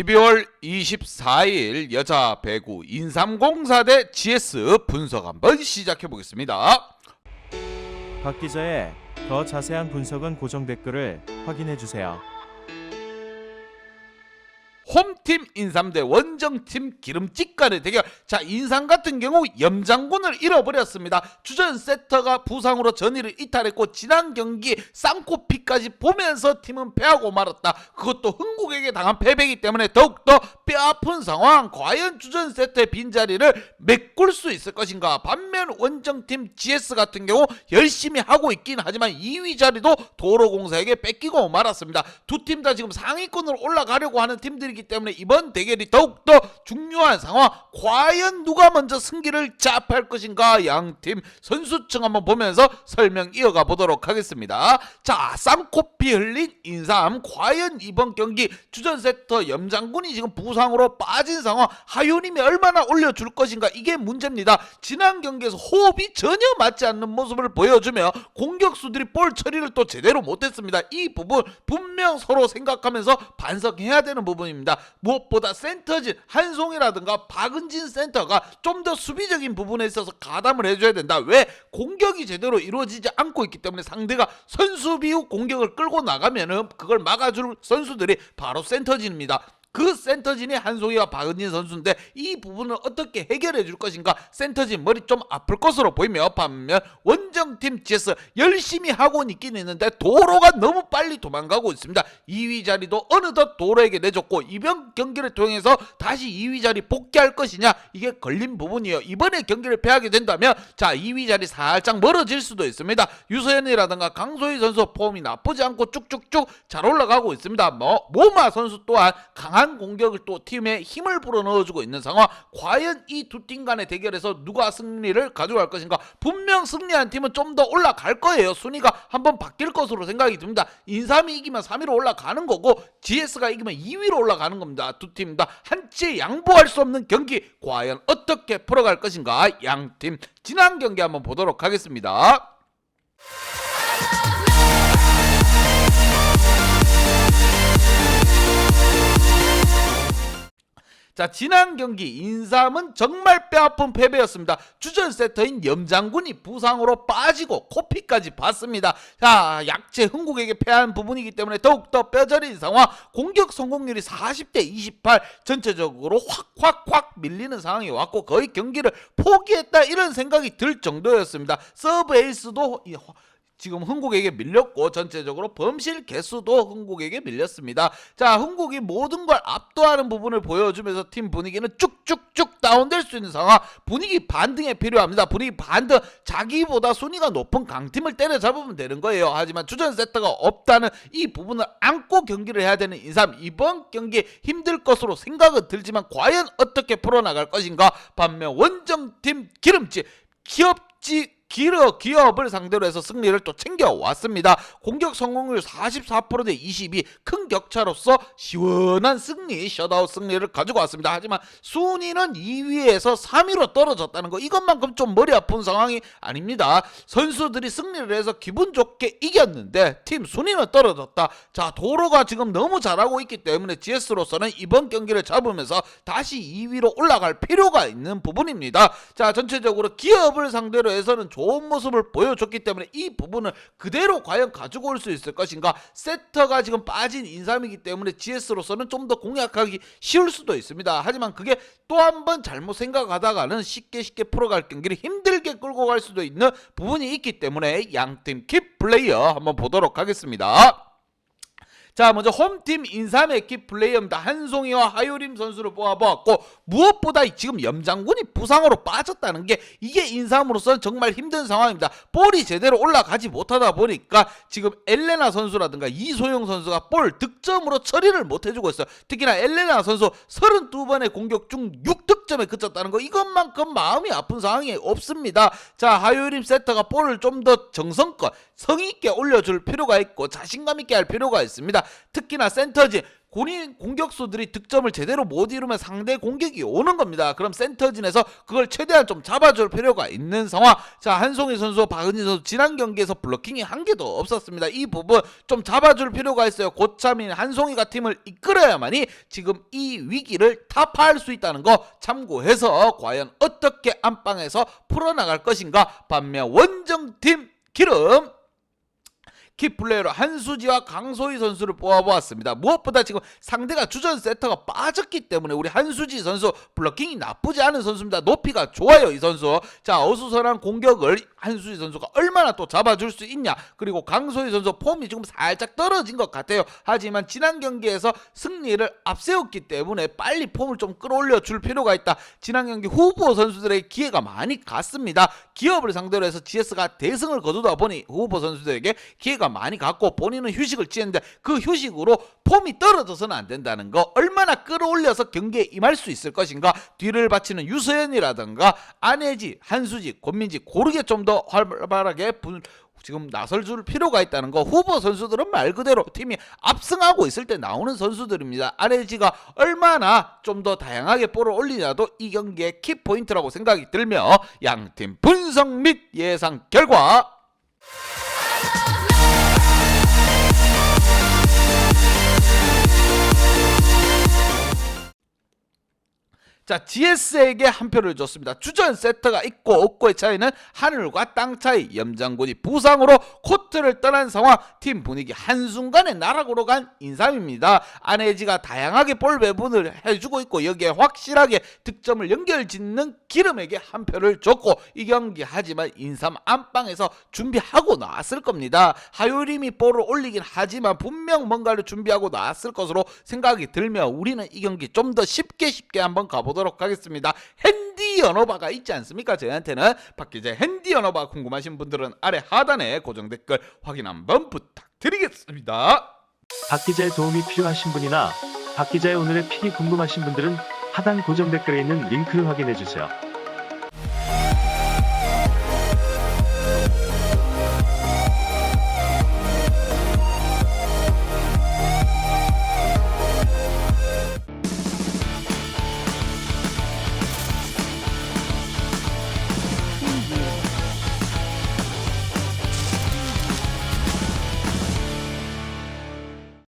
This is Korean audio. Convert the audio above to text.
12월 24일 여자 배구 인삼공사 대 GS 분석 한번 시작해 보겠습니다. 박 기자의 더 자세한 분석은 고정 댓글을 확인해 주세요. 홈팀 인삼 대 원정팀 기름집 간의 대결. 자, 인삼 같은 경우 염장군을 잃어버렸습니다. 주전 세터가 부상으로 전의를 이탈했고 지난 경기 쌍코피까지 보면서 팀은 패하고 말았다. 그것도 흥국에게 당한 패배이기 때문에 더욱더 뼈아픈 상황. 과연 주전 세터의 빈자리를 메꿀 수 있을 것인가. 반면 원정팀 GS 같은 경우 열심히 하고 있긴 하지만 2위 자리도 도로공사에게 뺏기고 말았습니다. 두 팀 다 지금 상위권으로 올라가려고 하는 팀들이기 때문에 이번 대결이 더욱더 중요한 상황. 과연 누가 먼저 승기를 잡할 것인가. 양팀 선수층 한번 보면서 설명 이어가 보도록 하겠습니다. 자, 쌍코피 흘린 인삼. 과연 이번 경기 주전 세터 염장군이 지금 부상으로 빠진 상황. 하윤임이 얼마나 올려줄 것인가. 이게 문제입니다. 지난 경기에서 호흡이 전혀 맞지 않는 모습을 보여주며 공격수들이 볼 처리를 또 제대로 못했습니다. 이 부분 분명 서로 생각하면서 반성해야 되는 부분입니다. 무엇보다 센터진 한송이라든가 박은진 센터가 좀 더 수비적인 부분에 있어서 가담을 해줘야 된다. 왜? 공격이 제대로 이루어지지 않고 있기 때문에 상대가 선수 비우 공격을 끌고 나가면은 그걸 막아줄 선수들이 바로 센터진입니다. 그 센터진이 한송이와 박은진 선수인데 이 부분을 어떻게 해결해 줄 것인가. 센터진 머리 좀 아플 것으로 보이며, 반면 원정팀 GS 열심히 하고 있긴 있는데 도로가 너무 빨리 도망가고 있습니다. 2위 자리도 어느덧 도로에게 내줬고 이번 경기를 통해서 다시 2위 자리 복귀할 것이냐, 이게 걸린 부분이에요. 이번에 경기를 패하게 된다면 자 2위 자리 살짝 멀어질 수도 있습니다. 유서연이라든가 강소희 선수 폼이 나쁘지 않고 쭉쭉쭉 잘 올라가고 있습니다. 모마 선수 또한 강한 공격을 또 팀에 힘을 불어넣어주고 있는 상황. 과연 이 두 팀 간의 대결에서 누가 승리를 가져갈 것인가. 분명 승리한 팀은 좀 더 올라갈 거예요. 순위가 한번 바뀔 것으로 생각이 듭니다. 인삼이 이기면 3위로 올라가는 거고 GS가 이기면 2위로 올라가는 겁니다. 두 팀 다 한치의 양보할 수 없는 경기. 과연 어떻게 풀어갈 것인가. 양팀 지난 경기 한번 보도록 하겠습니다. 자, 지난 경기 인삼은 정말 뼈아픈 패배였습니다. 주전 세터인 염장군이 부상으로 빠지고 코피까지 봤습니다. 자, 약체 흥국에게 패한 부분이기 때문에 더욱더 뼈저린 상황. 공격 성공률이 40대 28, 전체적으로 확 밀리는 상황이 왔고 거의 경기를 포기했다 이런 생각이 들 정도였습니다. 서브 에이스도 지금 흥국에게 밀렸고 전체적으로 범실 개수도 흥국에게 밀렸습니다. 자, 흥국이 모든 걸 압도하는 부분을 보여주면서 팀 분위기는 쭉쭉쭉 다운될 수 있는 상황. 분위기 반등이 필요합니다. 분위기 반등. 자기보다 순위가 높은 강팀을 때려잡으면 되는 거예요. 하지만 주전 세터가 없다는 이 부분을 안고 경기를 해야 되는 인삼. 이번 경기 힘들 것으로 생각은 들지만 과연 어떻게 풀어나갈 것인가. 반면 원정팀 기름집 기업을 상대로 해서 승리를 또 챙겨왔습니다. 공격 성공률 44%대 22, 큰 격차로서 시원한 승리, 셧아웃 승리를 가지고 왔습니다. 하지만 순위는 2위에서 3위로 떨어졌다는 거, 이것만큼 좀 머리 아픈 상황이 아닙니다. 선수들이 승리를 해서 기분 좋게 이겼는데 팀 순위는 떨어졌다. 자, 도로가 지금 너무 잘하고 있기 때문에 GS로서는 이번 경기를 잡으면서 다시 2위로 올라갈 필요가 있는 부분입니다. 자, 전체적으로 기업을 상대로 해서는 좋은 모습을 보여줬기 때문에 이 부분을 그대로 과연 가지고 올 수 있을 것인가. 세터가 지금 빠진 인삼이기 때문에 GS로서는 좀 더 공략하기 쉬울 수도 있습니다. 하지만 그게 또 한 번 잘못 생각하다가는 쉽게 풀어갈 경기를 힘들게 끌고 갈 수도 있는 부분이 있기 때문에 양팀 키 플레이어 한번 보도록 하겠습니다. 자, 먼저 홈팀 인삼의 키 플레이어입니다. 한송이와 하유림 선수를 뽑아보았고 무엇보다 지금 염장군이 부상으로 빠졌다는 게 이게 인삼으로서는 정말 힘든 상황입니다. 볼이 제대로 올라가지 못하다 보니까 지금 엘레나 선수라든가 이소영 선수가 볼 득점으로 처리를 못해주고 있어요. 특히나 엘레나 선수 32번의 공격 중 6득점에 그쳤다는 거, 이것만큼 마음이 아픈 상황이 없습니다. 자, 하유림 세터가 볼을 좀 더 정성껏 성의있게 올려줄 필요가 있고 자신감 있게 할 필요가 있습니다. 특히나 센터진 본인 공격수들이 득점을 제대로 못 이루면 상대 공격이 오는 겁니다. 그럼 센터진에서 그걸 최대한 좀 잡아줄 필요가 있는 상황. 자, 한송희 선수, 박은희 선수 지난 경기에서 블로킹이 한 개도 없었습니다. 이 부분 좀 잡아줄 필요가 있어요. 고참인 한송희가 팀을 이끌어야만이 지금 이 위기를 타파할 수 있다는 거 참고해서 과연 어떻게 안방에서 풀어나갈 것인가. 반면 원정팀 기름 키플레이어로 한수지와 강소희 선수를 뽑아보았습니다. 무엇보다 지금 상대가 주전 세터가 빠졌기 때문에 우리 한수지 선수 블로킹이 나쁘지 않은 선수입니다. 높이가 좋아요, 이 선수. 자, 어수선한 공격을 한수지 선수가 얼마나 또 잡아줄 수 있냐. 그리고 강소희 선수 폼이 지금 살짝 떨어진 것 같아요. 하지만 지난 경기에서 승리를 앞세웠기 때문에 빨리 폼을 좀 끌어올려 줄 필요가 있다. 지난 경기 후보 선수들에게 기회가 많이 갔습니다. 기업을 상대로 해서 GS가 대승을 거두다 보니 후보 선수들에게 기회가 많이 갔고 본인은 휴식을 취했는데 그 휴식으로 폼이 떨어져서는 안 된다는 거, 얼마나 끌어올려서 경기에 임할 수 있을 것인가. 뒤를 바치는 유서연이라든가 안혜지, 한수지, 권민지 고르게 좀 더 활발하게 지금 나설 줄 필요가 있다는 거. 후보 선수들은 말 그대로 팀이 압승하고 있을 때 나오는 선수들입니다. 안혜지가 얼마나 좀 더 다양하게 볼을 올리냐도 이 경기의 키포인트라고 생각이 들며 양팀 분석 및 예상 결과 자, GS에게 한 표를 줬습니다. 주전 세터가 있고 없고의 차이는 하늘과 땅 차이. 염장군이 부상으로 코트를 떠난 상황. 팀 분위기 한순간에 나락으로 간 인삼입니다. 안혜지가 다양하게 볼 배분을 해주고 있고 여기에 확실하게 득점을 연결짓는 기름에게 한 표를 줬고 이 경기 하지만 인삼 안방에서 준비하고 나왔을 겁니다. 하요림이 볼을 올리긴 하지만 분명 뭔가를 준비하고 나왔을 것으로 생각이 들며 우리는 이 경기 좀 더 쉽게 한번 가보도록 하겠습니다. 핸디 연어바가 있지 않습니까? 저희한테는 박기재 핸디 연어바 궁금하신 분들은 아래 하단에 고정 댓글 확인 한번 부탁드리겠습니다. 박기자의 도움이 필요하신 분이나 박기자의 오늘의 픽이 궁금하신 분들은 하단 고정 댓글에 있는 링크를 확인해 주세요.